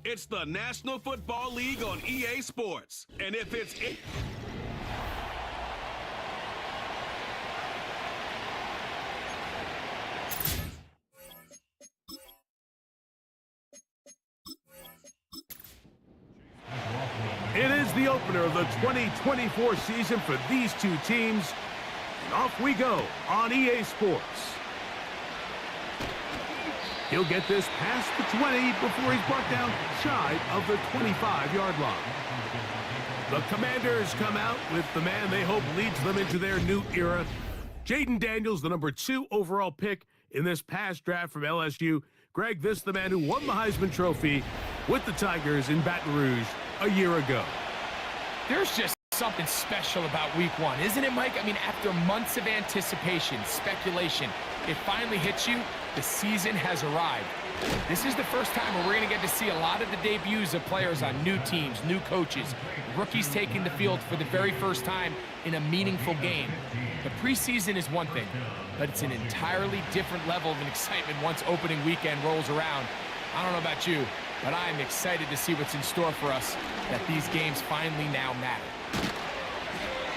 It's the National Football League on EA Sports. And if it's... It is the opener of the 2024 season for these two teams. And off we go on EA Sports. He'll get this past the 20 before he's brought down shy of the 25-yard line. The Commanders come out with the man they hope leads them into their new era. Jaden Daniels, the number 2 overall pick in this past draft from LSU. Greg, this the man who won the Heisman Trophy with the Tigers in Baton Rouge a year ago. There's just something special about week 1, isn't it, Mike? I mean, after months of anticipation, speculation, it finally hits you. The season has arrived. This is the first time where we're going to get to see a lot of the debuts of players on new teams, new coaches, rookies taking the field for the very first time in a meaningful game. The preseason is one thing, but it's an entirely different level of excitement once opening weekend rolls around. I don't know about you, but I'm excited to see what's in store for us, that these games finally now matter.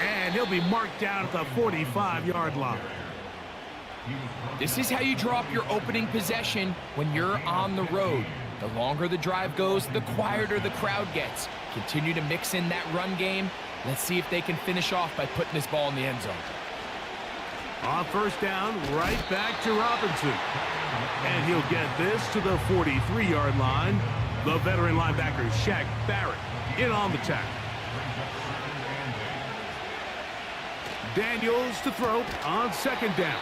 And he'll be marked down at the 45-yard line. This is how you draw up your opening possession when you're on the road. The longer the drive goes, the quieter the crowd gets. Continue to mix in that run game. Let's see if they can finish off by putting this ball in the end zone. On first down, right back to Robinson. And he'll get this to the 43-yard line. The veteran linebacker, Shaq Barrett, in on the tackle. Daniels to throw on second down.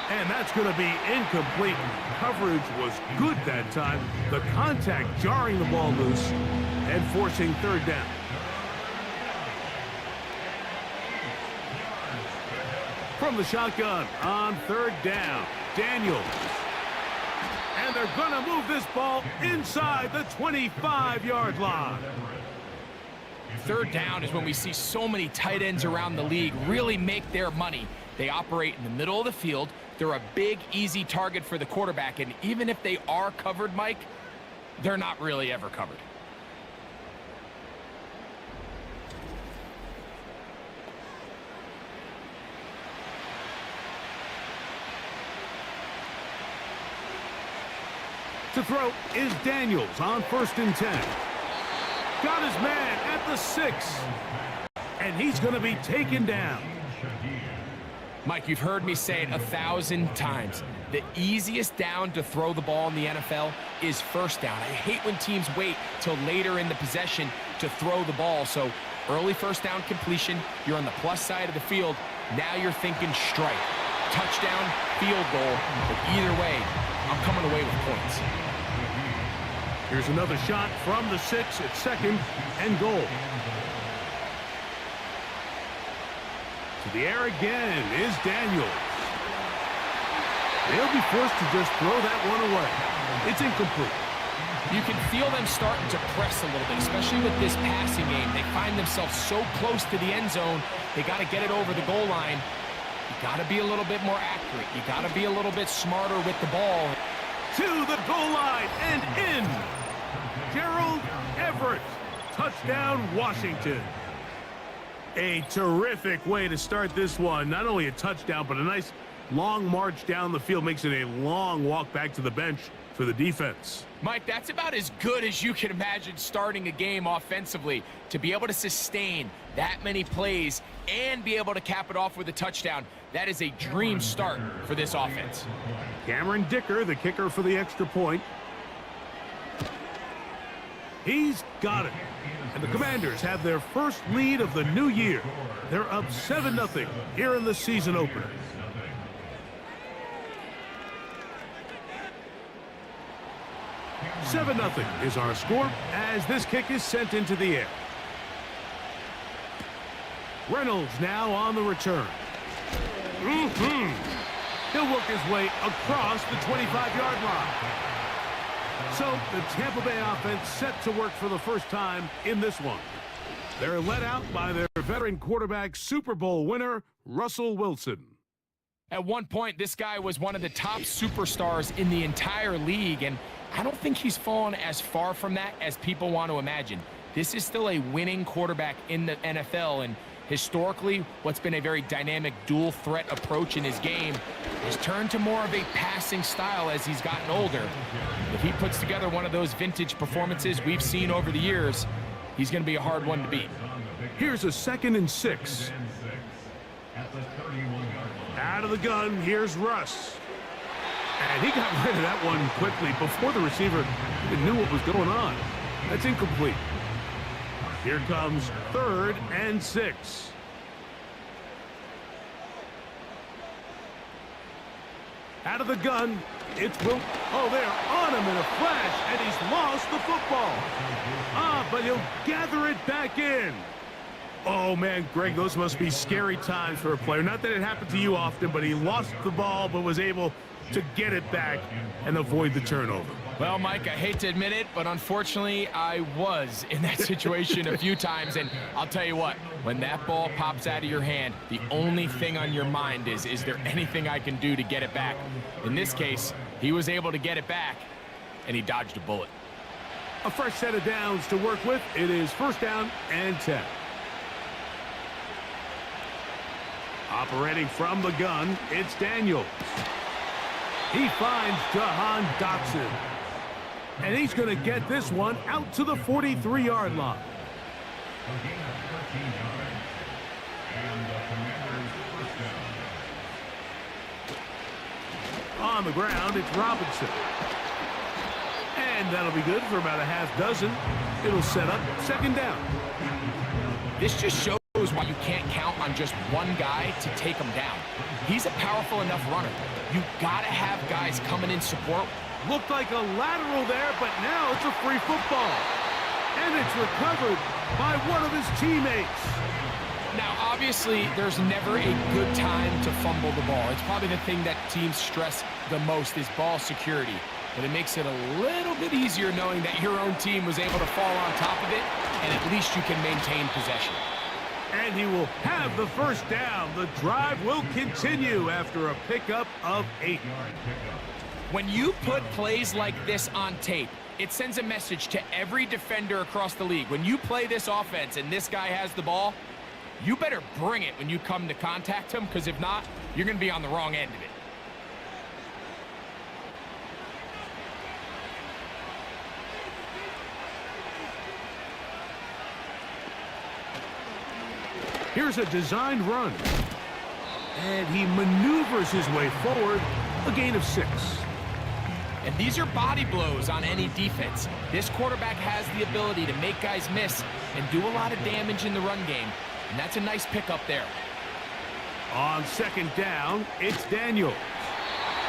And that's going to be incomplete. Coverage was good that time. The contact jarring the ball loose and forcing third down. From the shotgun on third down, Daniels. And they're going to move this ball inside the 25-yard line. Third down is when we see so many tight ends around the league really make their money. They operate in the middle of the field. They're a big, easy target for the quarterback. And even if they are covered, Mike, they're not really ever covered. To throw is Daniels on 1st and 10. Got his man at the 6. And he's going to be taken down. Mike, you've heard me say it 1,000 times. The easiest down to throw the ball in the NFL is first down. I hate when teams wait till later in the possession to throw the ball. So early first down completion, you're on the plus side of the field. Now you're thinking strike. Touchdown, field goal. But either way, I'm coming away with points. Here's another shot from the 6 at 2nd and goal. To the air again is Daniels. They'll be forced to just throw that one away. It's incomplete. You can feel them starting to press a little bit, especially with this passing game. They find themselves so close to the end zone, they got to get it over the goal line. You got to be a little bit more accurate. You got to be a little bit smarter with the ball. To the goal line and in. Gerald Everett. Touchdown, Washington. A terrific way to start this one. Not only a touchdown, but a nice long march down the field. Makes it a long walk back to the bench for the defense. Mike, that's about as good as you can imagine starting a game offensively. To be able to sustain that many plays and be able to cap it off with a touchdown, that is a dream start for this offense. Cameron Dicker, the kicker for the extra point. He's got it. And the Commanders have their first lead of the new year. They're up 7-0 here in the season opener. $7-0 is our score as this kick is sent into the air. Reynolds now on the return. He'll work his way across the 25-yard line. So the Tampa Bay offense set to work for the first time in this one. They're led out by their veteran quarterback, Super Bowl winner, Russell Wilson. At one point, this guy was one of the top superstars in the entire league, and I don't think he's fallen as far from that as people want to imagine. This is still a winning quarterback in the NFL, and historically, what's been a very dynamic dual threat approach in his game has turned to more of a passing style as he's gotten older. If he puts together one of those vintage performances we've seen over the years, he's going to be a hard one to beat. Here's a 2nd and 6. Out of the gun, here's Russ. And he got rid of that one quickly before the receiver even knew what was going on. That's incomplete. Here comes 3rd and 6. Out of the gun, it's Will. Oh, they're on him in a flash, and he's lost the football. But he'll gather it back in. Oh, man, Greg, those must be scary times for a player. Not that it happened to you often, but he lost the ball but was able to get it back and avoid the turnover. Well, Mike, I hate to admit it, but unfortunately, I was in that situation a few times, and I'll tell you what, when that ball pops out of your hand, the only thing on your mind is there anything I can do to get it back? In this case, he was able to get it back, and he dodged a bullet. A fresh set of downs to work with. It is 1st down and 10. Operating from the gun, it's Daniels. He finds Jahan Dotson. And he's going to get this one out to the 43-yard line. On the ground, it's Robinson. And that'll be good for about a half dozen. It'll set up 2nd down. This just shows why you can't count on just one guy to take him down. He's a powerful enough runner. You got to have guys coming in support. Looked like a lateral there, but now it's a free football. And it's recovered by one of his teammates. Now, obviously, there's never a good time to fumble the ball. It's probably the thing that teams stress the most is ball security. But it makes it a little bit easier knowing that your own team was able to fall on top of it, and at least you can maintain possession. And he will have the 1st down. The drive will continue after a pickup of 8. When you put plays like this on tape, it sends a message to every defender across the league. When you play this offense and this guy has the ball, you better bring it when you come to contact him, because if not, you're going to be on the wrong end of it. Here's a designed run. And he maneuvers his way forward, a gain of 6. And these are body blows on any defense. This quarterback has the ability to make guys miss and do a lot of damage in the run game. And that's a nice pickup there. On 2nd down, it's Daniels.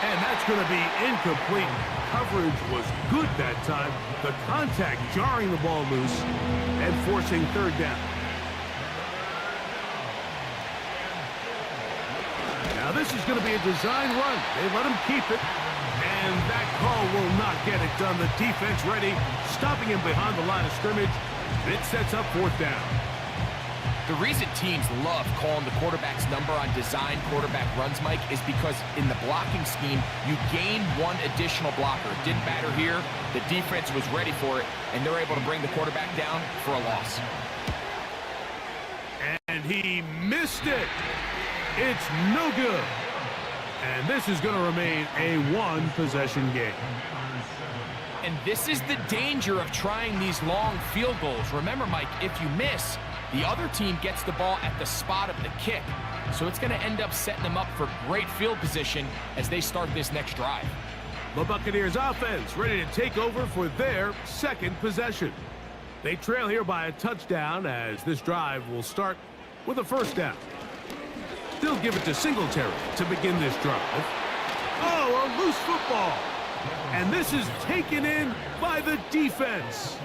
And that's going to be incomplete. Coverage was good that time. The contact jarring the ball loose and forcing 3rd down. Now this is going to be a design run. They let him keep it. And that call will not get it done. The defense ready, stopping him behind the line of scrimmage. It sets up 4th down. The reason teams love calling the quarterback's number on design quarterback runs, Mike, is because in the blocking scheme, you gain one additional blocker. It didn't matter here. The defense was ready for it, and they're able to bring the quarterback down for a loss. And he missed it. It's no good. And this is going to remain a 1-possession game. And this is the danger of trying these long field goals. Remember, Mike, if you miss, the other team gets the ball at the spot of the kick. So it's going to end up setting them up for great field position as they start this next drive. The Buccaneers offense ready to take over for their 2nd possession. They trail here by a touchdown as this drive will start with a 1st down. They'll give it to Singletary to begin this drive. Oh, a loose football. And this is taken in by the defense.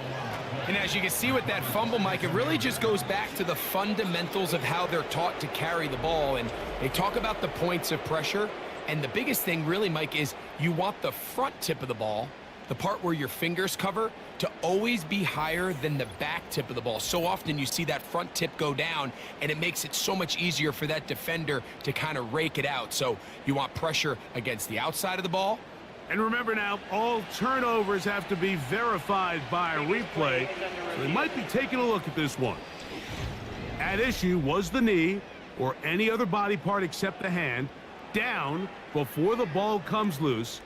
And as you can see with that fumble, Mike, it really just goes back to the fundamentals of how they're taught to carry the ball. And they talk about the points of pressure. And the biggest thing really, Mike, is you want the front tip of the ball, the part where your fingers cover, to always be higher than the back tip of the ball. So often you see that front tip go down, and it makes it so much easier for that defender to kind of rake it out. So you want pressure against the outside of the ball And remember now, all turnovers have to be verified by a replay. So they might be taking a look at this one. At issue was the knee or any other body part except the hand down before the ball comes loose.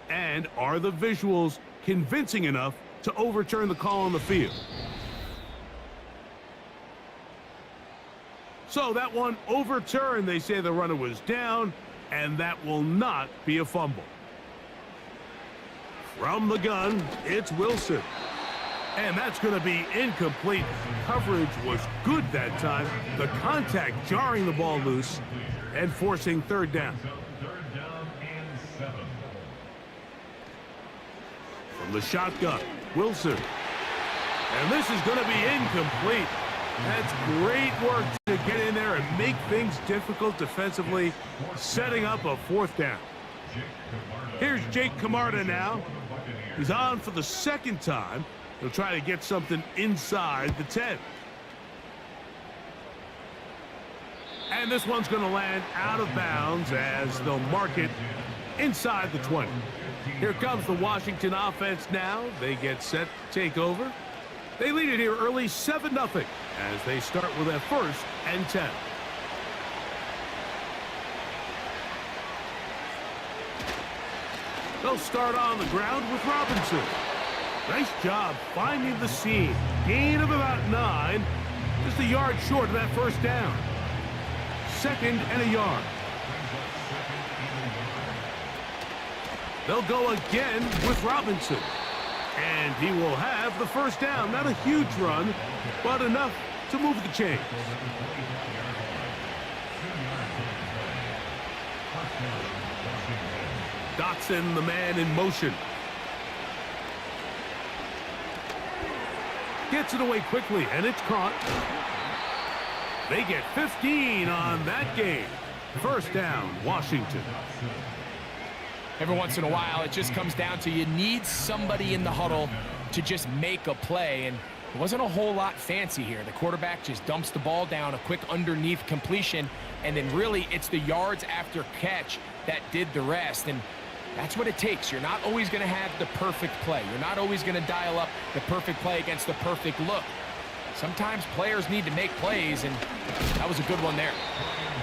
And are the visuals convincing enough to overturn the call on the field? So that one overturned. They say the runner was down, and that will not be a fumble. From the gun, it's Wilson. And that's going to be incomplete. Coverage was good that time. The contact jarring the ball loose and forcing third down. From the shotgun, Wilson. And this is going to be incomplete. That's great work to get in there and make things difficult defensively, setting up a fourth down. Here's Jake Camarda now. He's on for the second time. He'll try to get something inside the 10. And this one's going to land out of bounds as they'll mark it inside the 20. Here comes the Washington offense now. They get set to take over. They lead it here early 7-0 as they start with a 1st and 10. They'll start on the ground with Robinson. Nice job finding the seam. Gain of about 9. Just a yard short of that first down. 2nd and a yard. They'll go again with Robinson. And he will have the first down. Not a huge run, but enough to move the chains. Dotson, the man in motion. Gets it away quickly, and it's caught. They get 15 on that game. First down, Washington. Every once in a while, it just comes down to you need somebody in the huddle to just make a play, and it wasn't a whole lot fancy here. The quarterback just dumps the ball down, a quick underneath completion, and then really it's the yards after catch that did the rest, and that's what it takes. You're not always going to have the perfect play. You're not always going to dial up the perfect play against the perfect look. Sometimes players need to make plays, and that was a good one there.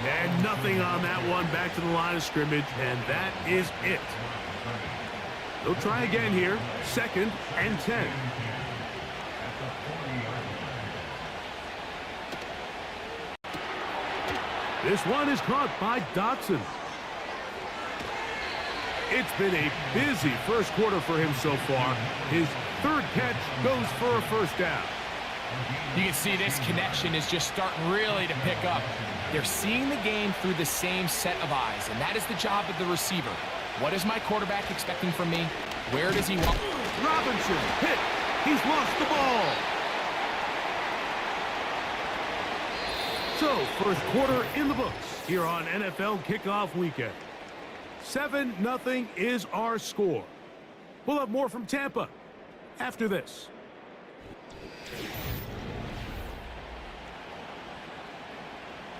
And nothing on that one. Back to the line of scrimmage, and that is it. They'll try again here. 2nd and 10. This one is caught by Dotson. It's been a busy first quarter for him so far. His 3rd catch goes for a first down. You can see this connection is just starting really to pick up. They're seeing the game through the same set of eyes, and that is the job of the receiver. What is my quarterback expecting from me? Where does he want? Robinson hit. He's lost the ball. So, first quarter in the books here on NFL Kickoff Weekend. 7-0 is our score. We'll have more from Tampa after this.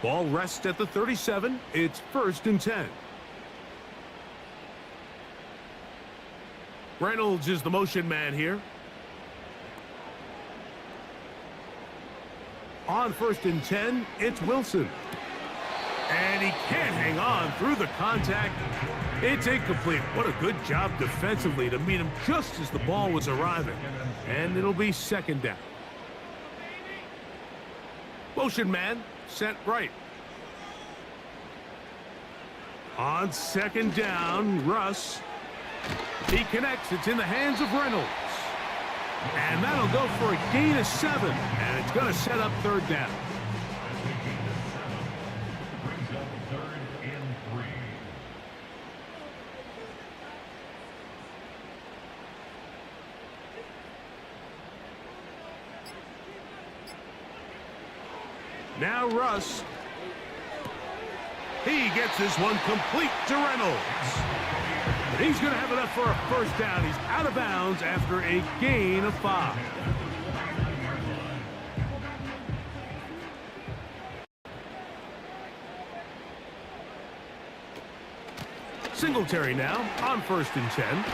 Ball rests at the 37. It's 1st and 10. Reynolds is the motion man here. On 1st and 10, it's Wilson. And he can't hang on through the contact. It's incomplete. What a good job defensively to meet him just as the ball was arriving. And it'll be 2nd down. Motion man set right. On 2nd down, Russ. He connects. It's in the hands of Reynolds. And that'll go for a gain of 7. And it's going to set up 3rd down. Now Russ. He gets this one complete to Reynolds. But he's going to have enough for a first down. He's out of bounds after a gain of 5. Singletary now on 1st and 10.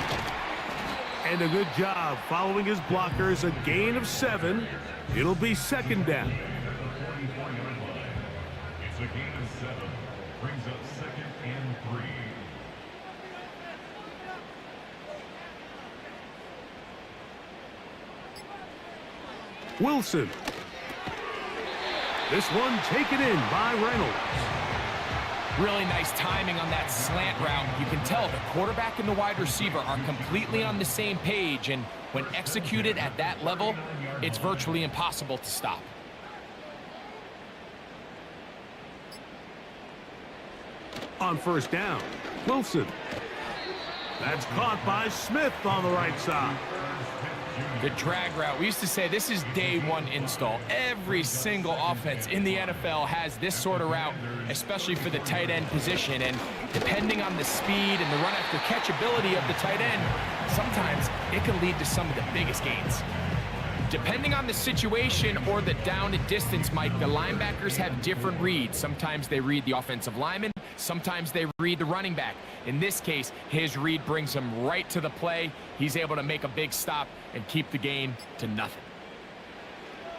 And a good job following his blockers, a gain of 7. It'll be 2nd down. It's a gain of 7. Brings up 2nd and 3. Wilson. This one taken in by Reynolds. Really nice timing on that slant route. You can tell the quarterback and the wide receiver are completely on the same page, and when executed at that level, it's virtually impossible to stop. On 1st down, Wilson. That's caught by Smith on the right side. The drag route. We used to say this is day 1 install. Every single offense in the NFL has this sort of route, especially for the tight end position. And depending on the speed and the run after catch ability of the tight end, sometimes it can lead to some of the biggest gains. Depending on the situation or the down and distance, Mike, the linebackers have different reads. Sometimes they read the offensive lineman. Sometimes they read the running back. In this case, his read brings him right to the play. He's able to make a big stop and keep the gain to nothing.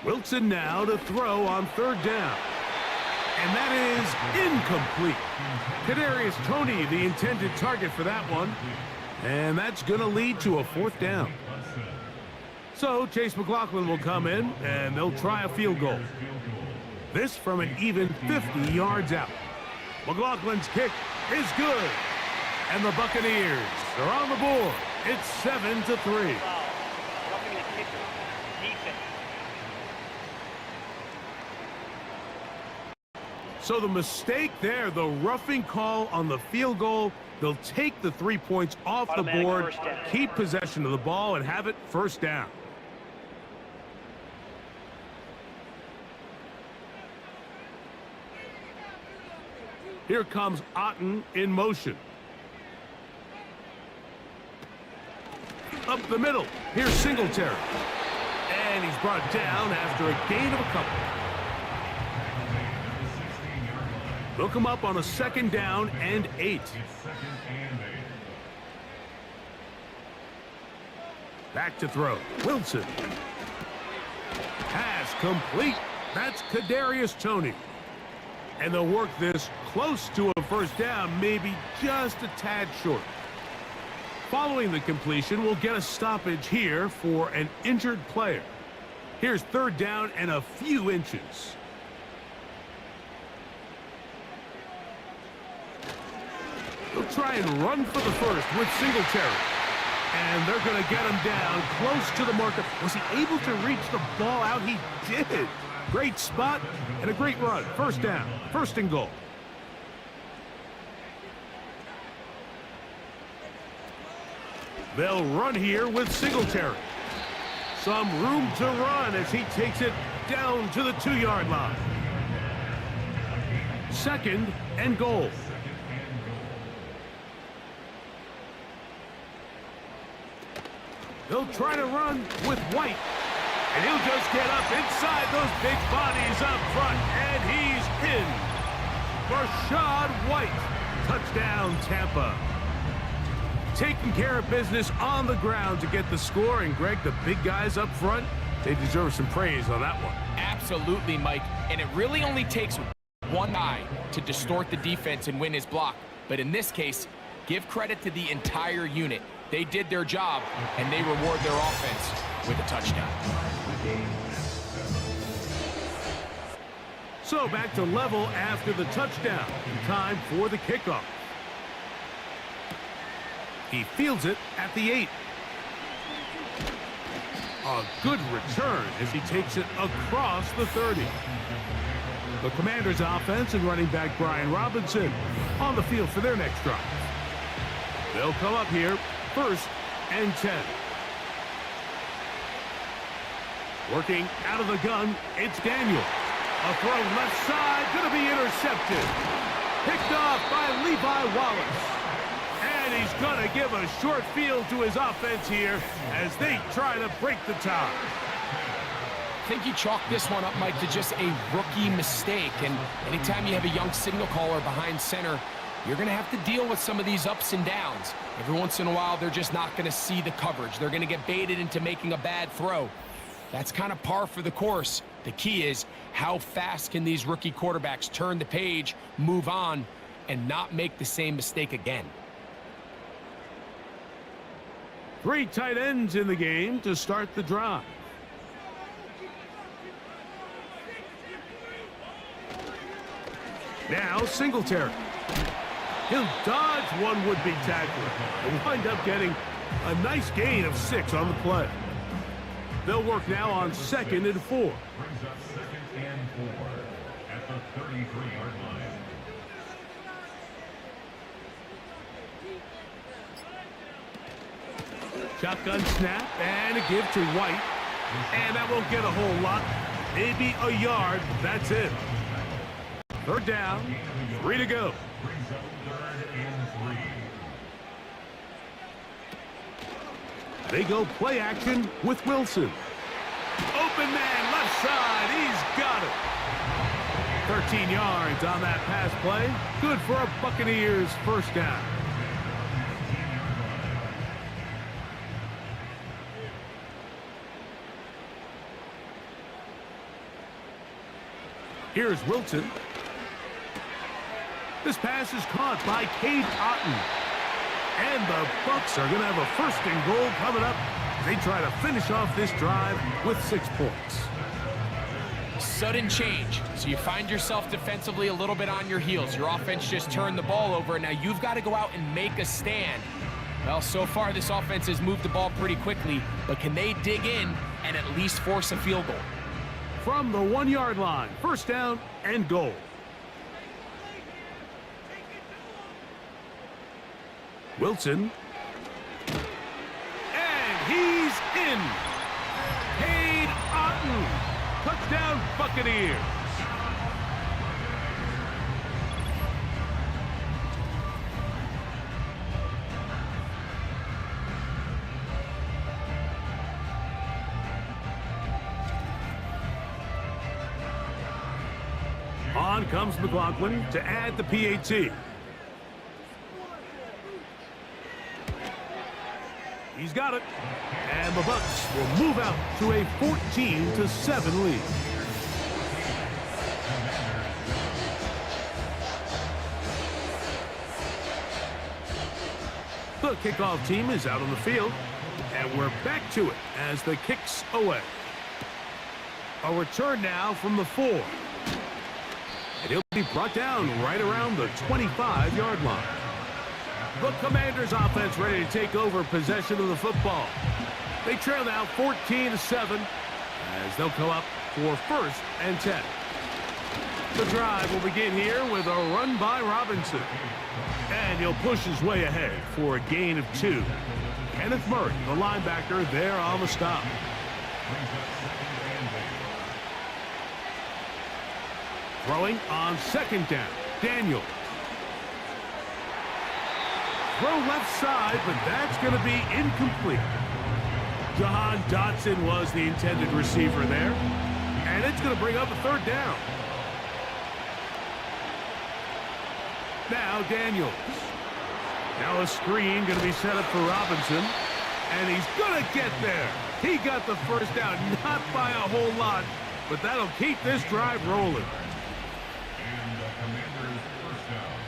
Wilson now to throw on 3rd down. And that is incomplete. Kadarius Toney, the intended target for that one. And that's going to lead to a 4th down. So Chase McLaughlin will come in, and they'll try a field goal. This from an even 50 yards out. McLaughlin's kick is good. And the Buccaneers are on the board. It's 7-3. So the mistake there, the roughing call on the field goal, they'll take the 3 points off the board, keep possession of the ball, and have it 1st down. Here comes Otten in motion. Up the middle. Here's Singletary. And he's brought down after a gain of a couple. They'll come up on a 2nd down and 8. Back to throw. Wilson. Pass complete. That's Kadarius Toney. And they'll work this close to a 1st down, maybe just a tad short. Following the completion, we'll get a stoppage here for an injured player. Here's 3rd down and a few inches. They'll try and run for the 1st with Singletary. And they're going to get him down close to the marker. Was he able to reach the ball out? He did. Great spot and a great run. 1st down, 1st and goal. They'll run here with Singletary. Some room to run as he takes it down to the 2-yard line. 2nd and goal. They'll try to run with White. And he'll just get up inside those big bodies up front. And he's in. Rashad White. Touchdown, Tampa. Taking care of business on the ground to get the score. And, Greg, the big guys up front, they deserve some praise on that one. Absolutely, Mike. And it really only takes one guy to distort the defense and win his block. But in this case, give credit to the entire unit. They did their job, and they reward their offense with a touchdown. So back to level after the touchdown. Time for the kickoff. He fields it at the 8. A good return as he takes it across the 30. The Commanders' offense and running back Brian Robinson on the field for their next drive. They'll come up here, 1st and 10. Working out of the gun, it's Daniel. A throw left side, going to be intercepted. Picked off by Levi Wallace. And he's going to give a short field to his offense here as they try to break the tie. I think you chalk this one up, Mike, to just a rookie mistake. And anytime you have a young signal caller behind center, you're going to have to deal with some of these ups and downs. Every once in a while, they're just not going to see the coverage. They're going to get baited into making a bad throw. That's kind of par for the course. The key is, how fast can these rookie quarterbacks turn the page, move on, and not make the same mistake again? 3 tight ends in the game to start the drive. Now Singletary. He'll dodge one would-be tackler and wind up getting a nice gain of 6 on the play. They'll work now on 2nd and 4. Brings up 2nd and 4 at the 33-yard line. Shotgun snap and a give to White. And that won't get a whole lot. Maybe a yard. That's it. 3rd down. 3 to go. Brings up 3rd and 3. They go play action with Wilson. Open man, left side. He's got it. 13 yards on that pass play. Good for a Buccaneers first down. Here's Wilson. This pass is caught by Cade Otton. And the Bucs are going to have a 1st and goal coming up. They try to finish off this drive with 6 points. Sudden change. So you find yourself defensively a little bit on your heels. Your offense just turned the ball over. Now you've got to go out and make a stand. Well, so far this offense has moved the ball pretty quickly, but can they dig in and at least force a field goal? From the 1-yard line, 1st down and goal. Wilson. And he's in. Cade Otton. Touchdown Buccaneers. On comes McLaughlin to add the PAT. He's got it. And the Bucs will move out to a 14-7 lead. The kickoff team is out on the field. And we're back to it as the kick's away. A return now from the 4. And he'll be brought down right around the 25-yard line. The Commanders offense ready to take over possession of the football. They trail now 14-7 as they'll come up for 1st and 10. The drive will begin here with a run by Robinson. And he'll push his way ahead for a gain of 2. Kenneth Murray, the linebacker, there on the stop. Throwing on 2nd down, Daniel. Throw left side, but that's going to be incomplete. Jahan Dotson was the intended receiver there. And it's going to bring up a 3rd down. Now Daniels. Now a screen going to be set up for Robinson. And he's going to get there. He got the 1st down, not by a whole lot, but that'll keep this drive rolling. And the Commanders' 1st down.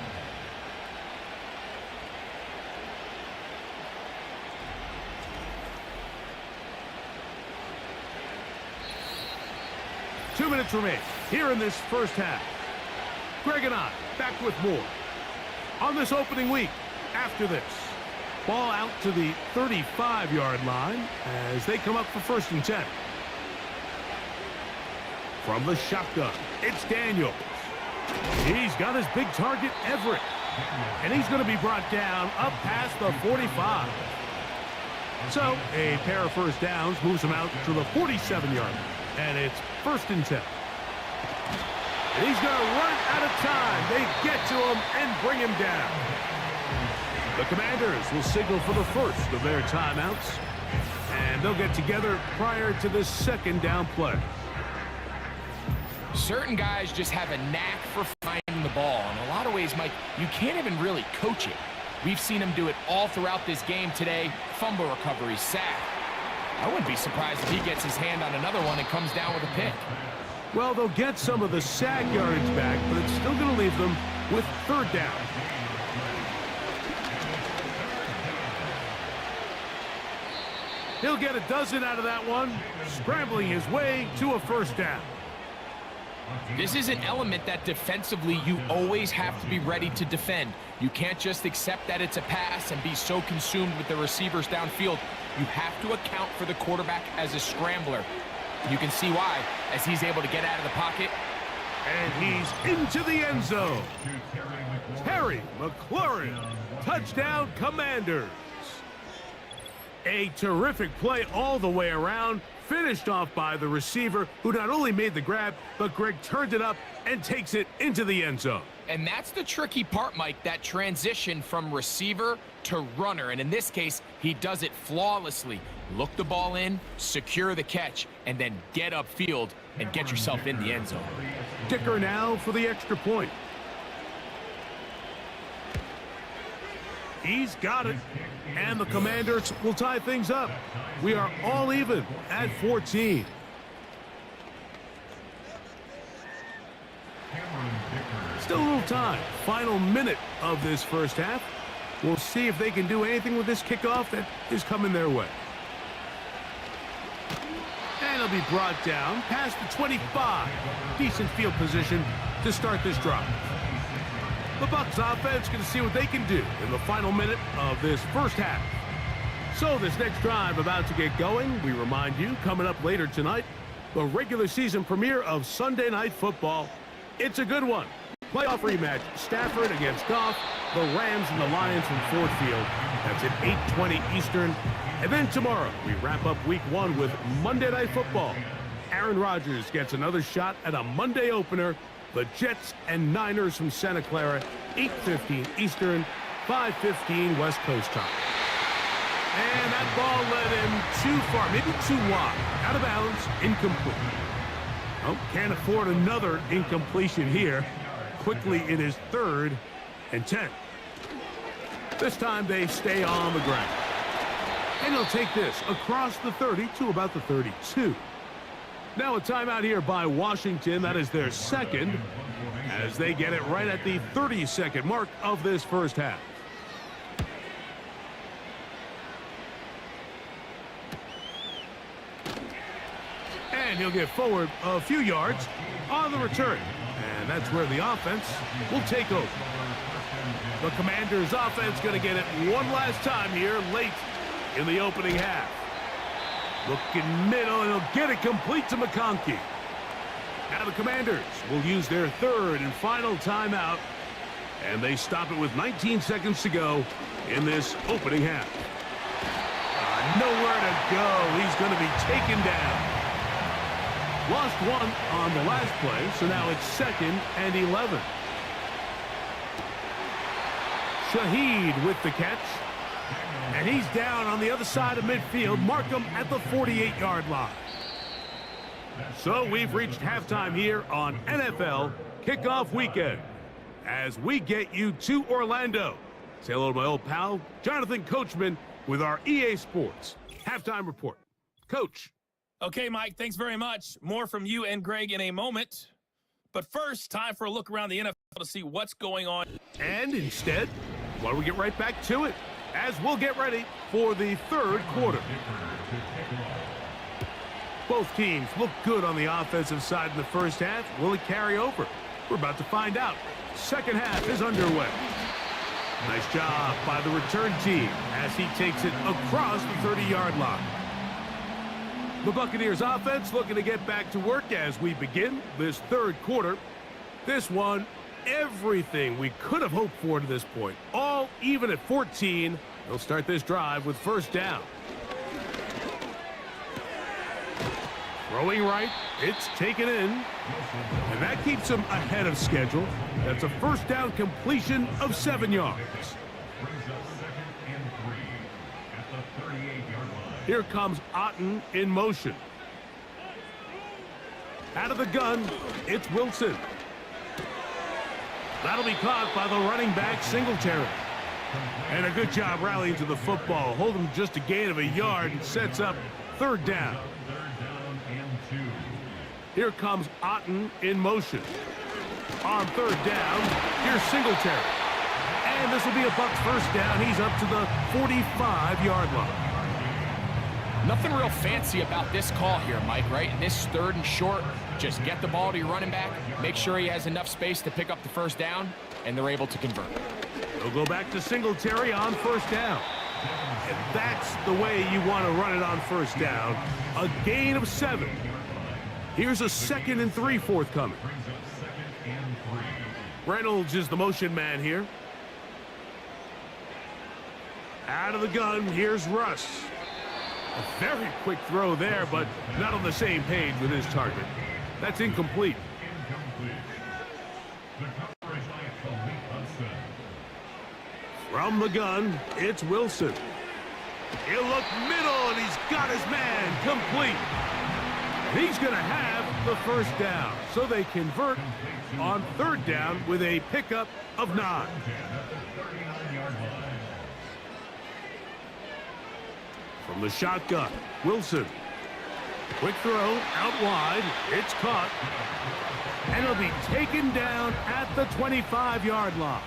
Two minutes remain here in this first half. Greg and I back with more on this opening week. After this, ball out to the 35-yard line as they come up for 1st and 10. From the shotgun, it's Daniels. He's got his big target, Everett. And he's going to be brought down up past the 45. So a pair of 1st downs moves him out to the 47-yard line. And it's 1st and 10. And he's going to run out of time. They get to him and bring him down. The Commanders will signal for the 1st of their timeouts. And they'll get together prior to this 2nd down play. Certain guys just have a knack for finding the ball. In a lot of ways, Mike, you can't even really coach it. We've seen him do it all throughout this game today. Fumble recovery, sack. I wouldn't be surprised if he gets his hand on another one and comes down with a pick. Well, they'll get some of the sack yardage back, but it's still going to leave them with third down. He'll get a dozen out of that one, scrambling his way to a first down. This is an element that defensively you always have to be ready to defend. You can't just accept that it's a pass and be so consumed with the receivers downfield. You have to account for the quarterback as a scrambler. You can see why, as he's able to get out of the pocket. And he's into the end zone. Terry McLaurin, touchdown Commanders. A terrific play all the way around, finished off by the receiver, who not only made the grab, but Greg turned it up and takes it into the end zone. And that's the tricky part, Mike, that transition from receiver to runner. And in this case, he does it flawlessly. Look the ball in, secure the catch, and then get upfield and get yourself in the end zone. Dicker now for the extra point. He's got it. And the Commanders will tie things up. We are all even at 14. Still a little time. Final minute of this first half. We'll see if they can do anything with this kickoff that is coming their way. And it'll be brought down past the 25. Decent field position to start this drive. The Bucs offense going to see what they can do in the final minute of this first half. So this next drive about to get going, we remind you, coming up later tonight, the regular season premiere of Sunday Night Football. It's a good one. Playoff rematch, Stafford against Goff, the Rams and the Lions from Ford Field. That's at 8:20 Eastern. And then tomorrow, we wrap up week one with Monday Night Football. Aaron Rodgers gets another shot at a Monday opener. The Jets and Niners from Santa Clara, 8:15 Eastern, 5:15 West Coast time. And that ball led him too far, maybe too wide. Out of bounds, incomplete. Oh, can't afford another incompletion here. Quickly in his 3rd and 10. This time they stay on the ground. And he'll take this across the 30 to about the 32. Now a timeout here by Washington. That is their second, as they get it right at the 30-second mark of this first half. And he'll get forward a few yards on the return. And that's where the offense will take over. The Commanders' offense going to get it one last time here late in the opening half. Looking middle, and he'll get it complete to McConkey. Now the Commanders will use their 3rd and final timeout, and they stop it with 19 seconds to go in this opening half. Nowhere to go. He's going to be taken down. Lost one on the last play, so now it's 2nd and 11. Shaheed with the catch. And he's down on the other side of midfield. Mark him at the 48-yard line. So we've reached halftime here on NFL Kickoff Weekend as we get you to Orlando. Say hello to my old pal, Jonathan Coachman, with our EA Sports Halftime Report. Coach. Okay, Mike, thanks very much. More from you and Greg in a moment. But first, time for a look around the NFL to see what's going on. And instead, why don't we get right back to it as we'll get ready for the 3rd quarter. Both teams look good on the offensive side in the first half. Will it carry over? We're about to find out. Second half is underway. Nice job by the return team as he takes it across the 30-yard line. The Buccaneers offense looking to get back to work as we begin this 3rd quarter. This one, everything we could have hoped for to this point. All even at 14. They'll start this drive with first down. Throwing right, it's taken in. And that keeps them ahead of schedule. That's a first down completion of 7 yards. Here comes Otten in motion. Out of the gun, it's Wilson. That'll be caught by the running back, Singletary. And a good job rallying to the football. Hold him just a gain of a yard and sets up third down. Here comes Otten in motion. On third down, here's Singletary. And this will be a Bucs first down. He's up to the 45-yard line. Nothing real fancy about this call here, Mike, right? In this third and short, just get the ball to your running back, make sure he has enough space to pick up the first down, and they're able to convert. They'll go back to Singletary on first down. And that's the way you want to run it on first down. A gain of 7. Here's a 2nd and 3 forthcoming. Reynolds is the motion man here. Out of the gun, here's Russ. A very quick throw there, but not on the same page with his target. That's incomplete. From the gun, it's Wilson. He'll look middle, and he's got his man complete. He's going to have the first down, so they convert on third down with a pickup of 9. From the shotgun, Wilson. Quick throw out wide. It's caught. And it'll be taken down at the 25-yard line.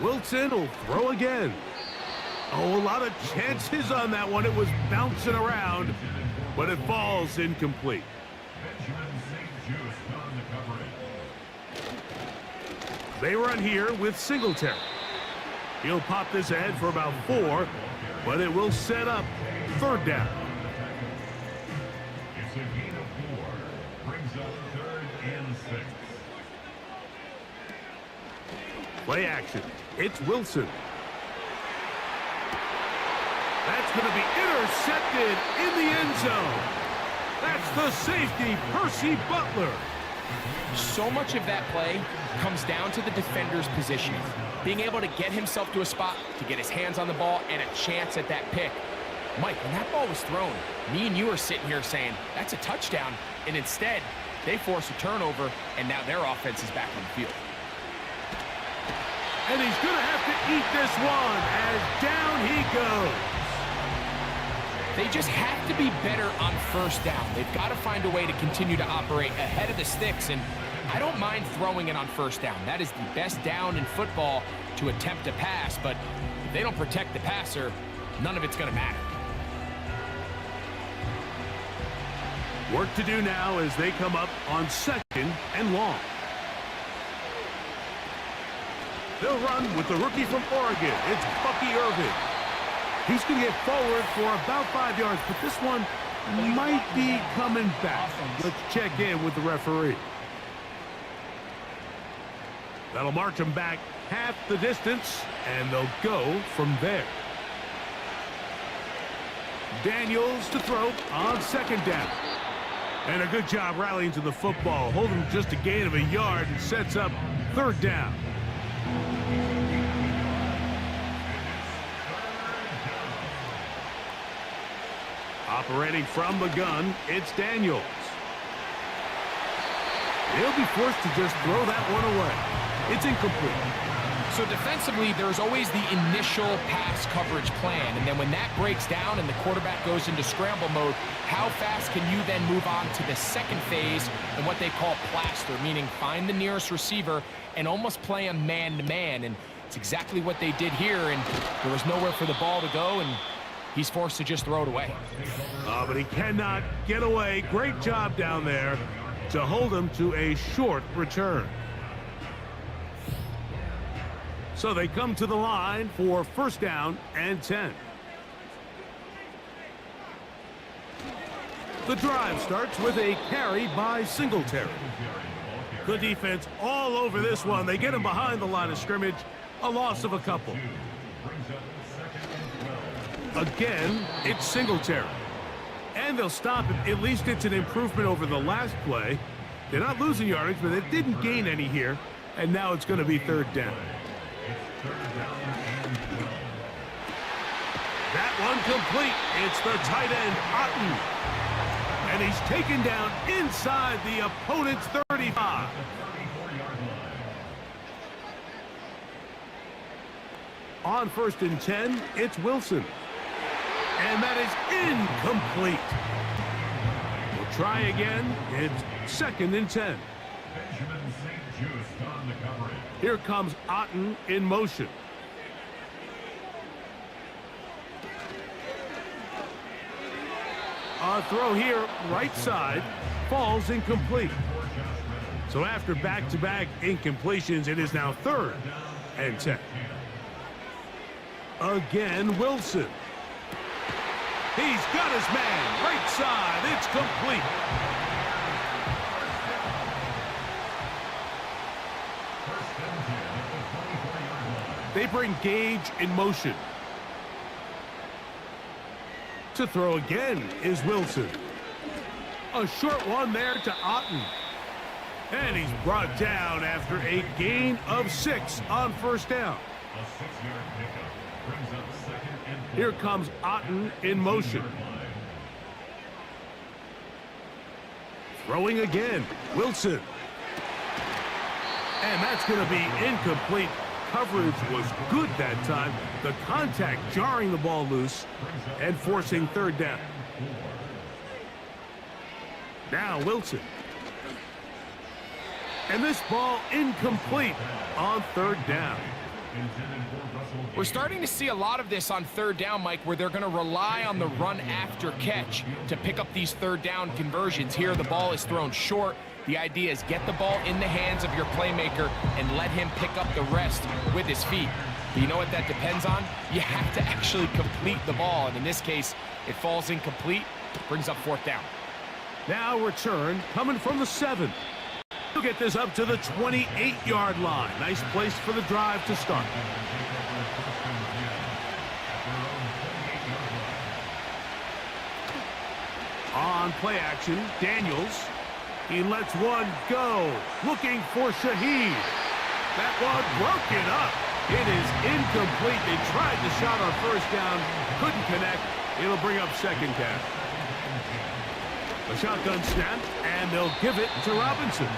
Wilson will throw again. Oh, a lot of chances on that one. It was bouncing around, but it falls incomplete. They run here with Singletary. He'll pop this ahead for about 4, but it will set up third down. It's a gain of 4. Brings up 3rd and 6. Play action. It's Wilson. That's going to be intercepted in the end zone. That's the safety, Percy Butler. So much of that play comes down to the defender's positioning. Being able to get himself to a spot, to get his hands on the ball, and a chance at that pick. Mike, when that ball was thrown, me and you are sitting here saying, that's a touchdown, and instead, they force a turnover, and now their offense is back on the field. And he's going to have to eat this one as down he goes. They just have to be better on first down. They've got to find a way to continue to operate ahead of the sticks, and I don't mind throwing it on first down. That is the best down in football to attempt a pass, but if they don't protect the passer, none of it's going to matter. Work to do now as they come up on 2nd and long. They'll run with the rookie from Oregon. It's Bucky Irving. He's going to get forward for about 5 yards, but this one might be coming back. Let's check in with the referee. That'll march them back half the distance, and they'll go from there. Daniels to throw on 2nd down. And a good job rallying to the football. Holding just a gain of a yard and sets up third down. Operating from the gun, it's Daniels. He'll be forced to just throw that one away. It's incomplete. So defensively, there's always the initial pass coverage plan, and then when that breaks down and the quarterback goes into scramble mode, how fast can you then move on to the second phase and what they call plaster, meaning find the nearest receiver and almost play him man-to-man, and it's exactly what they did here, and there was nowhere for the ball to go, and he's forced to just throw it away. But he cannot get away. Great job down there to hold him to a short return. So they come to the line for first down and 10. The drive starts with a carry by Singletary. Good defense all over this one. They get him behind the line of scrimmage. A loss of a couple. Again, it's Singletary. And they'll stop him. At least it's an improvement over the last play. They're not losing yardage, but they didn't gain any here. And now it's going to be third down. That one complete. It's the tight end, Otten. And he's taken down inside the opponent's 35. On 1st and 10, it's Wilson. And that is incomplete. We'll try again. It's 2nd and 10. Here comes Otten in motion. A throw here, right side, falls incomplete. So after back-to-back incompletions, it is now 3rd and 10. Again, Wilson. He's got his man, right side, it's complete. They bring Gage in motion. To throw again is Wilson. A short one there to Otten. And he's brought down after a gain of 6 on 1st down. A 6-yard pickup brings up 2nd and 4. Here comes Otten in motion. Throwing again, Wilson. And that's going to be incomplete. Coverage was good that time. The contact jarring the ball loose and forcing 3rd down. Now Wilson. And this ball incomplete on 3rd down. We're starting to see a lot of this on 3rd down, Mike, where they're going to rely on the run after catch to pick up these 3rd down conversions. Here the ball is thrown short. The idea is get the ball in the hands of your playmaker and let him pick up the rest with his feet. But you know what that depends on? You have to actually complete the ball. And in this case, it falls incomplete, brings up 4th down. Now return coming from the 7. He'll get this up to the 28-yard line. Nice place for the drive to start. On play action, Daniels. He lets one go, looking for Shaheed. That one broken up. It is incomplete. They tried the shot on 1st down, couldn't connect. It'll bring up 2nd down. A shotgun snap, and they'll give it to Robinson.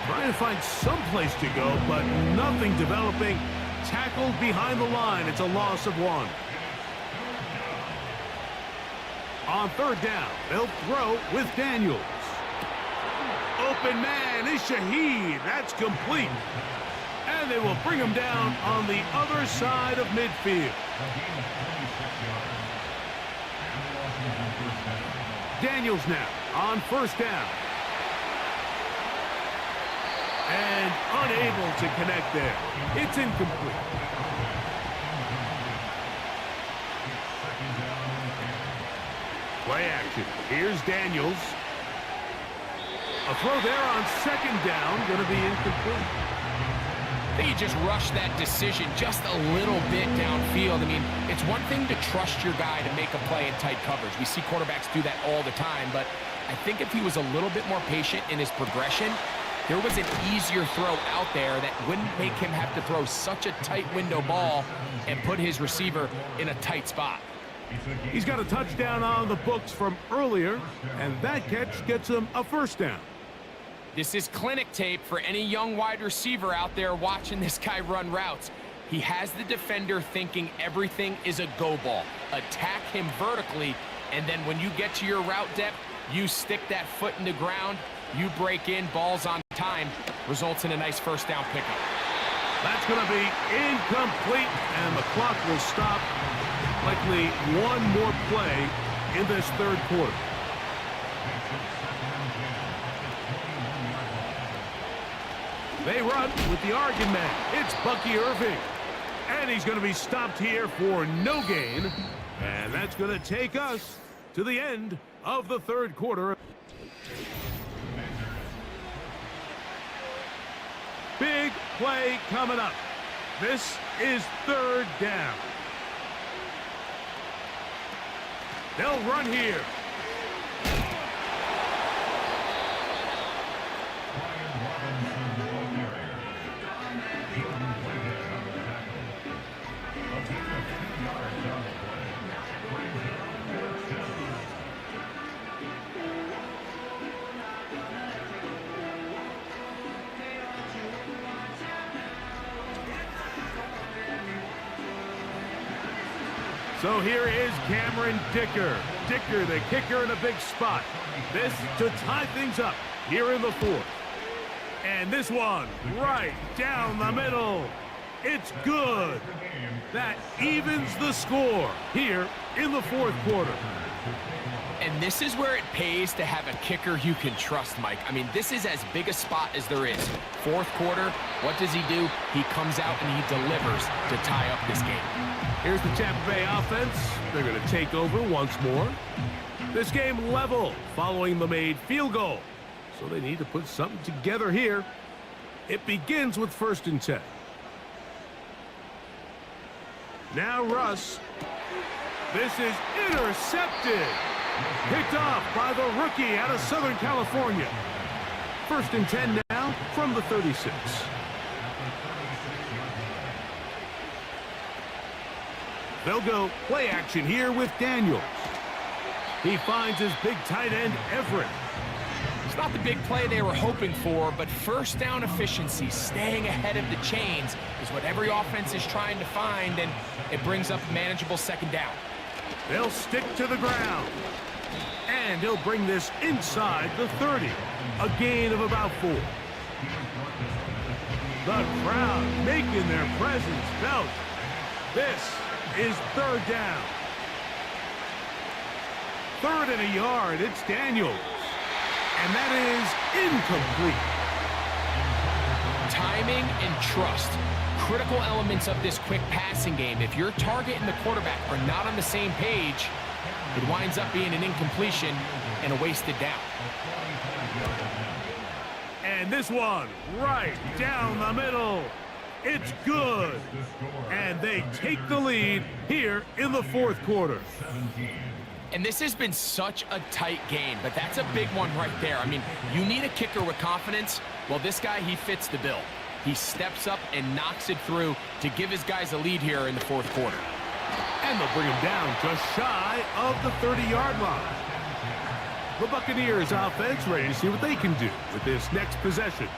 Trying to find some place to go, but nothing developing. Tackled behind the line. It's a loss of 1. On 3rd down, they'll throw with Daniels. Open man is Shaheed. That's complete. And they will bring him down on the other side of midfield. Daniels now on 1st down. And unable to connect there. It's incomplete. Play action. Here's Daniels. A throw there on 2nd down, going to be incomplete. I think he just rushed that decision just a little bit downfield. I mean, it's one thing to trust your guy to make a play in tight coverage. We see quarterbacks do that all the time, but I think if he was a little bit more patient in his progression, there was an easier throw out there that wouldn't make him have to throw such a tight window ball and put his receiver in a tight spot. He's got a touchdown on the books from earlier, and that catch gets him a 1st down. This is clinic tape for any young wide receiver out there watching this guy run routes. He has the defender thinking everything is a go ball. Attack him vertically, and then when you get to your route depth, you stick that foot in the ground, you break in, balls on time, results in a nice 1st down pickup. That's going to be incomplete, and the clock will stop. Likely one more play in this 3rd quarter. They run with the Oregon man. It's Bucky Irving. And he's going to be stopped here for no gain. And that's going to take us to the end of the 3rd quarter. Big play coming up. This is 3rd down. They'll run here. So here is Cameron Dicker. Dicker, the kicker, in a big spot. This to tie things up here in the fourth. And this one right down the middle. It's good. That evens the score here in the fourth quarter. And this is where it pays to have a kicker you can trust, Mike. I mean, this is as big a spot as there is. Fourth quarter, what does he do? He comes out and he delivers to tie up this game. Here's the Tampa Bay offense. They're going to take over once more. This game level following the made field goal. So they need to put something together here. It begins with 1st and 10. Now Russ. This is intercepted. Picked off by the rookie out of Southern California. 1st and 10 now from the 36. They'll go play action here with Daniels. He finds his big tight end, Everett. It's not the big play they were hoping for, but first down efficiency, staying ahead of the chains, is what every offense is trying to find, and it brings up a manageable 2nd down. They'll stick to the ground. And he'll bring this inside the 30. A gain of about 4. The crowd making their presence felt. This is 3rd down. 3rd and a yard. It's Daniels. And that is incomplete. Timing and trust. Critical elements of this quick passing game. If your target and the quarterback are not on the same page, it winds up being an incompletion and a wasted down. And this one right down the middle. It's good. And they take the lead here in the fourth quarter. And this has been such a tight game, but that's a big one right there. I mean, you need a kicker with confidence. Well, this guy, he fits the bill. He steps up and knocks it through to give his guys a lead here in the fourth quarter. And they'll bring him down just shy of the 30-yard line. The Buccaneers offense ready to see what they can do with this next possession.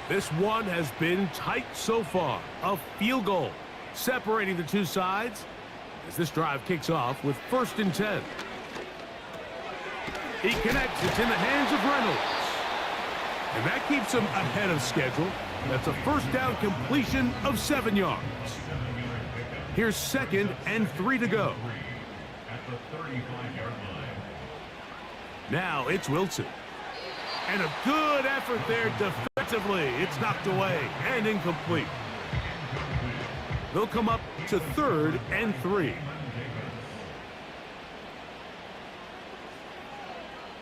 This one has been tight so far. A field goal separating the two sides as this drive kicks off with 1st and 10. He connects. It's in the hands of Reynolds. And that keeps him ahead of schedule. That's a 1st down completion of 7 yards. Here's 2nd and 3 to go. Now it's Wilson. And a good effort there defensively. It's knocked away and incomplete. They'll come up to 3rd and 3.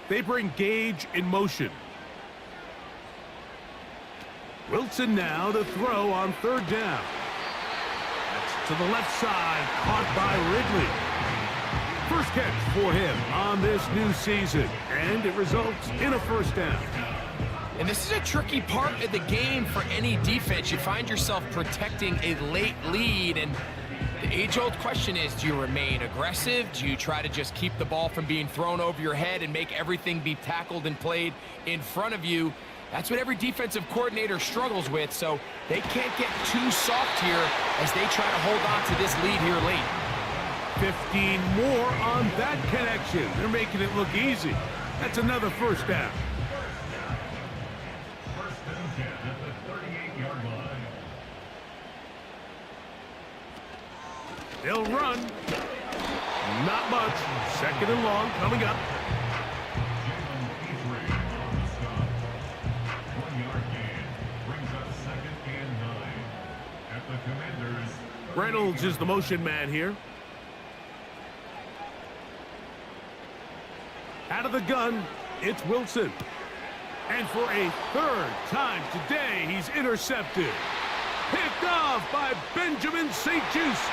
They bring Gage in motion. Wilson now to throw on 3rd down. That's to the left side, caught by Ridley. First catch for him on this new season, and it results in a 1st down. And this is a tricky part of the game for any defense. You find yourself protecting a late lead, and the age-old question is, do you remain aggressive? Do you try to just keep the ball from being thrown over your head and make everything be tackled and played in front of you? That's what every defensive coordinator struggles with, so they can't get too soft here as they try to hold on to this lead here late. 15 more on that connection. They're making it look easy. That's another 1st down. 1st and 10 at the 38-yard line. They'll run. Not much. 2nd and long coming up. Reynolds is the motion man here. Out of the gun, it's Wilson. And for a 3rd time today, he's intercepted. Picked off by Benjamin St-Juste.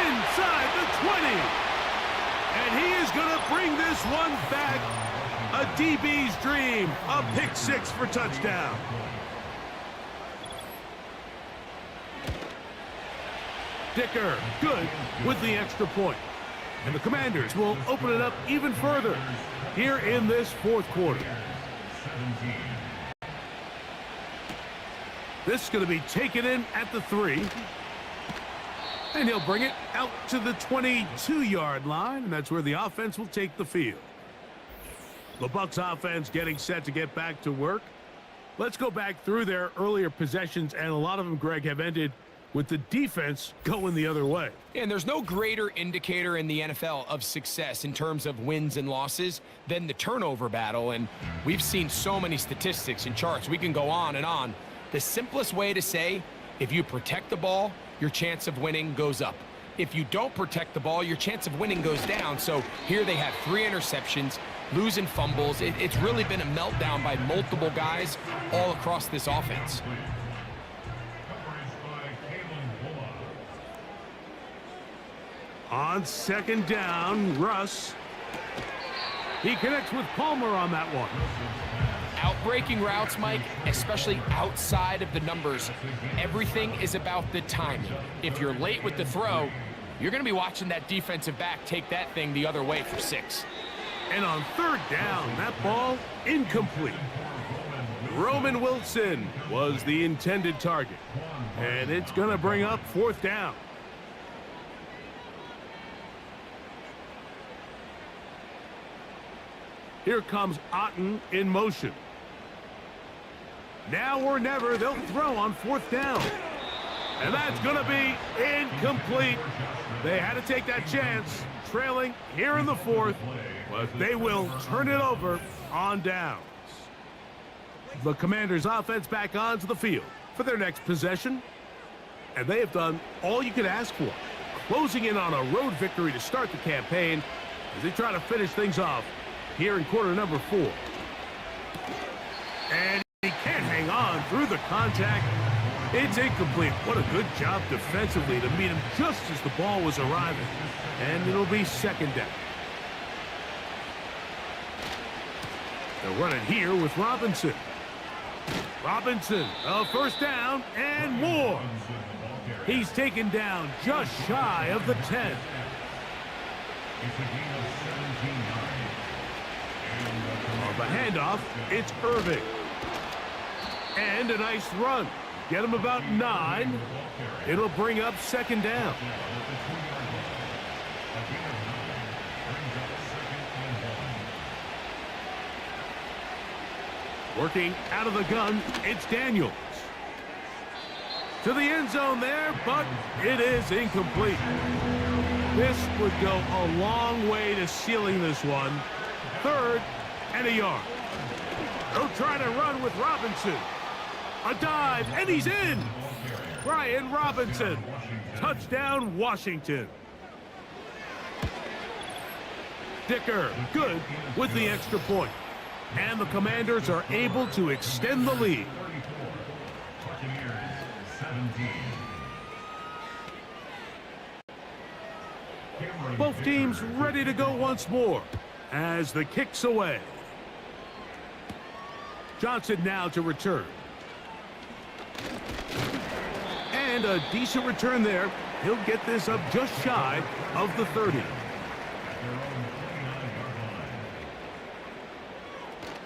Inside the 20. And he is going to bring this one back. A DB's dream. A pick 6 for touchdown. Dicker, good with the extra point. And the Commanders will open it up even further here in this fourth quarter. This is going to be taken in at the 3. And he'll bring it out to the 22-yard line, and that's where the offense will take the field. The Bucs offense getting set to get back to work. Let's go back through their earlier possessions, and a lot of them, Greg, have ended with the defense going the other way. And there's no greater indicator in the NFL of success in terms of wins and losses than the turnover battle. And we've seen so many statistics and charts. We can go on and on. The simplest way to say, if you protect the ball, your chance of winning goes up. If you don't protect the ball, your chance of winning goes down. So here they have 3 interceptions, losing fumbles. It's really been a meltdown by multiple guys all across this offense. On second down, Russ. He connects with Palmer on that one. Outbreaking routes, Mike, especially outside of the numbers, everything is about the timing. If you're late with the throw, you're going to be watching that defensive back take that thing the other way for 6. And on third down, that ball incomplete. Roman Wilson was the intended target. And it's going to bring up 4th down. Here comes Otten in motion. Now or never, they'll throw on 4th down. And that's going to be incomplete. They had to take that chance, trailing here in the 4th, but they will turn it over on downs. The Commanders' offense back onto the field for their next possession. And they have done all you could ask for, closing in on a road victory to start the campaign as they try to finish things off here in quarter number 4. And he can't hang on through the contact. It's incomplete. What a good job defensively to meet him just as the ball was arriving. And it'll be 2nd down. They'll run it here with Robinson. Robinson, a 1st down and more. He's taken down just shy of the 10. On the handoff, it's Irving. And a nice run. Get him about 9. It'll bring up 2nd down. Working out of the gun, it's Daniels. To the end zone there, but it is incomplete. This would go a long way to sealing this one. 3rd and a yard. They'll try to run with Robinson. A dive, and he's in. Brian Robinson. Touchdown, Washington. Dicker, good with the extra point. And the Commanders are able to extend the lead. Both teams ready to go once more as the kick's away. Johnson now to return. And a decent return there. He'll get this up just shy of the 30.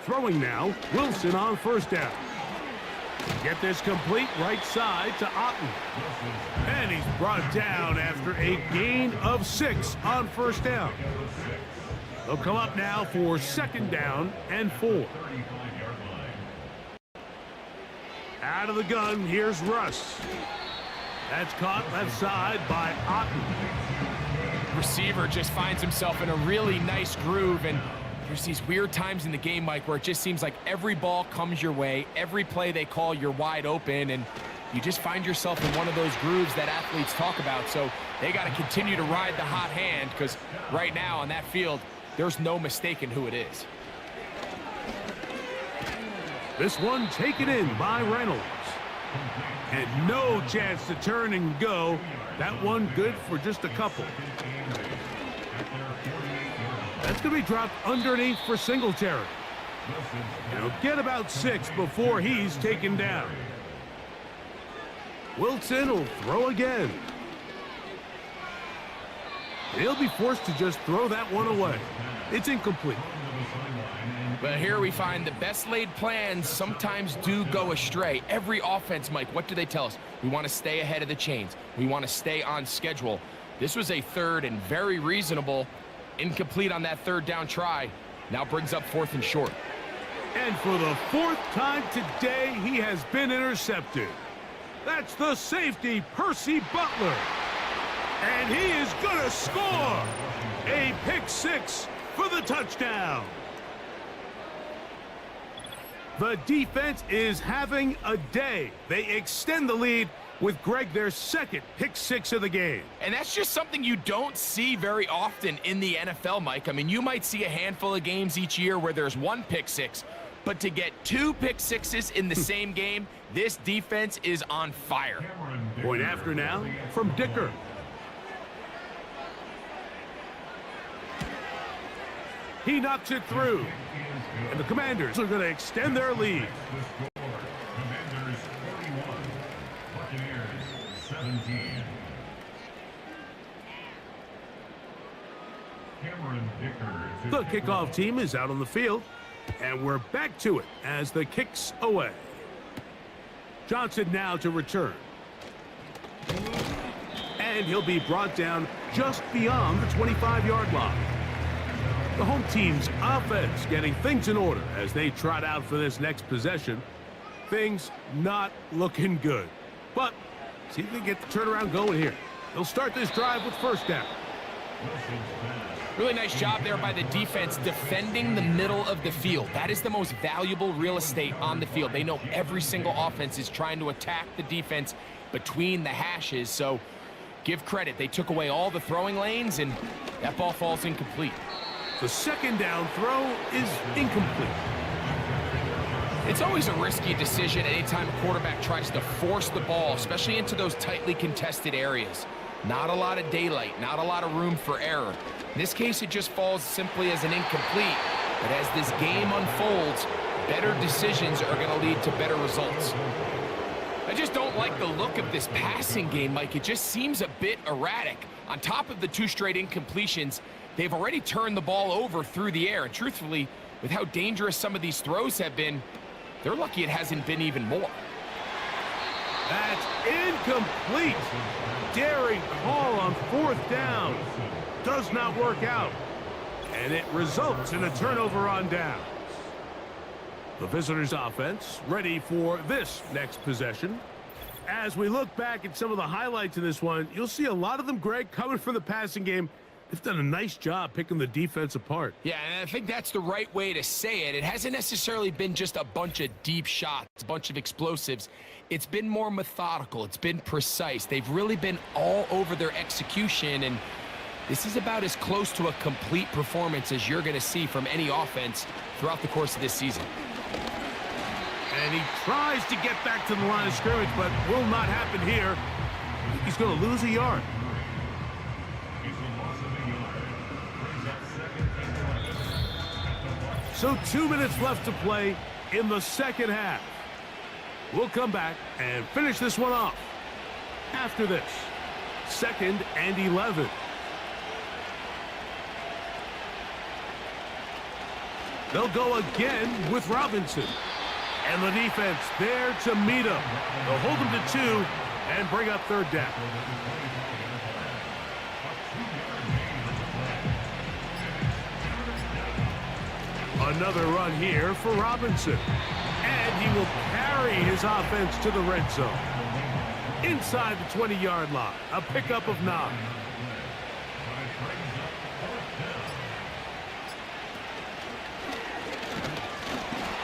Throwing now, Wilson on 1st down. Get this complete right side to Otten. And he's brought down after a gain of 6 on 1st down. They'll come up now for 2nd down and 4. Out of the gun, here's Russ. That's caught left side by Otten. Receiver just finds himself in a really nice groove, and there's these weird times in the game, Mike, where it just seems like every ball comes your way, every play they call, you're wide open, and you just find yourself in one of those grooves that athletes talk about. So they got to continue to ride the hot hand, because right now on that field, there's no mistaking who it is. This one taken in by Reynolds. And no chance to turn and go. That one good for just a couple. That's going to be dropped underneath for Singletary. He'll get about 6 before he's taken down. Wilson will throw again. He'll be forced to just throw that one away. It's incomplete. But here we find the best laid plans sometimes do go astray. Every offense, Mike, what do they tell us? We want to stay ahead of the chains. We want to stay on schedule. This was a third and very reasonable. Incomplete on that third down try. Now brings up 4th and short. And for the 4th time today, he has been intercepted. That's the safety, Percy Butler. And he is going to score. A pick 6 for the touchdown. The defense is having a day. They extend the lead with Greg their 2nd pick 6 of the game. And that's just something you don't see very often in the NFL, Mike. I mean, you might see a handful of games each year where there's 1 pick 6, but to get 2 pick 6s in the same game, this defense is on fire. Point after now from Dicker. He knocks it through. And the Commanders are going to extend their lead. Commanders 41, Buccaneers 17. The kickoff team is out on the field, and we're back to it as the kick's away. Johnson now to return. And he'll be brought down just beyond the 25-yard line. The home team's offense getting things in order as they trot out for this next possession. Things not looking good. But see if they get the turnaround going here. They'll start this drive with 1st down. Really nice job there by the defense defending the middle of the field. That is the most valuable real estate on the field. They know every single offense is trying to attack the defense between the hashes. So give credit. They took away all the throwing lanes, and that ball falls incomplete. The 2nd down throw is incomplete. It's always a risky decision anytime a quarterback tries to force the ball, especially into those tightly contested areas. Not a lot of daylight, not a lot of room for error. In this case, it just falls simply as an incomplete. But as this game unfolds, better decisions are going to lead to better results. I just don't like the look of this passing game, Mike. It just seems a bit erratic. On top of the 2 straight incompletions, they've already turned the ball over through the air. And truthfully, with how dangerous some of these throws have been, they're lucky it hasn't been even more. That's incomplete. Daring call on 4th down. Does not work out. And it results in a turnover on downs. The visitors' offense ready for this next possession. As we look back at some of the highlights in this one, you'll see a lot of them, Greg, coming from the passing game. They've done a nice job picking the defense apart. Yeah, and I think that's the right way to say it. It hasn't necessarily been just a bunch of deep shots, a bunch of explosives. It's been more methodical. It's been precise. They've really been all over their execution, and this is about as close to a complete performance as you're going to see from any offense throughout the course of this season. And he tries to get back to the line of scrimmage, but will not happen here. He's going to lose a yard. So 2 minutes left to play in the 2nd half. We'll come back and finish this one off after this. 2nd and 11. They'll go again with Robinson. And the defense there to meet him. They'll hold him to 2 and bring up 3rd down. Another run here for Robinson. And he will carry his offense to the red zone. Inside the 20-yard line, a pickup of 9.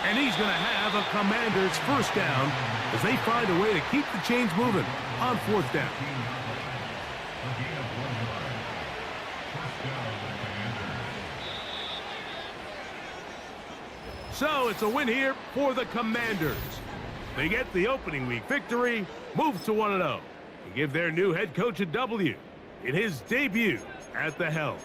And he's going to have a Commanders 1st down as they find a way to keep the chains moving on 4th down. So it's a win here for the Commanders. They get the opening week victory, move to 1-0, and give their new head coach a W in his debut at the helm.